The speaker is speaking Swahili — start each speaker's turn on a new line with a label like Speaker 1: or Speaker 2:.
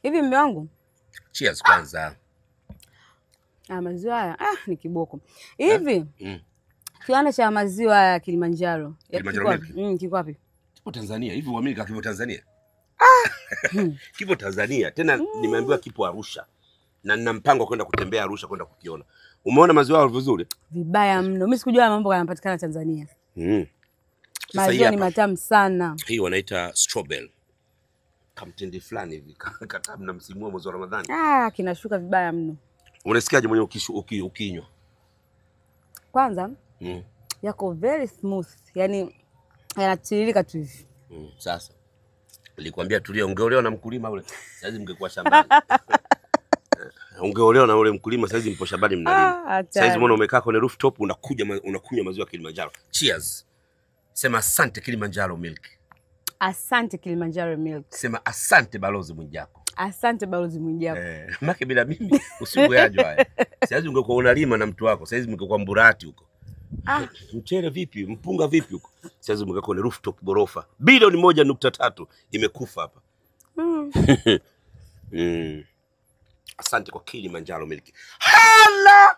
Speaker 1: Hivi mume wangu.
Speaker 2: Cheers kwanza.
Speaker 1: Maziwa haya ni kiboko. Hivi kiwanda cha maziwa ya Kilimanjaro. Kiko wapi?
Speaker 2: Kipo Tanzania. Hivi uamini kama kipo Tanzania? Kipo Tanzania. Tena nimeambiwa kipo Arusha. Na nina mpango kwenda kutembea Arusha kwenda kukiona. Umeona maziwa yao vizuri?
Speaker 1: Vibaya mno. Mimi sikujua mambo yanapatikana Tanzania. Maziwa ni matamu sana.
Speaker 2: Hii wanaita strawberry. Kamtende fulani hivi katamu na msimu wa mwezi wa Ramadhani.
Speaker 1: Kinashuka vibaya mno.
Speaker 2: Unasikiaje mwenye ukinywa?
Speaker 1: Kwanza yako very smooth. Yaani yanatiririka tu hivi.
Speaker 2: Sasa nilikwambia tulia, ungeolewa na mkulima ule. Sasa mngekuwa shambani. Ungeolewa na ule mkulima, sasa mpo shambani mnalima. Sasa mbona umekaa kwenye rooftop unakunywa maziwa Kilimanjaro. Cheers. Sema asante Kilimanjaro milk.
Speaker 1: Asante Kilimanjaro milk.
Speaker 2: Sema asante Balozi Mwijaku.
Speaker 1: Asante Balozi Mwijaku.
Speaker 2: Maki bila mimi usigoyaje haya. Sasa ungekuwa unalima na mtu wako, sasa mngekuwa Mburati huko. Mchele vipi? Mpunga vipi huko? Sasa mngekuwa kwenye rooftop gorofa. Bilioni 1.3 imekufa hapa. Asante kwa Kilimanjaro milk. Hala!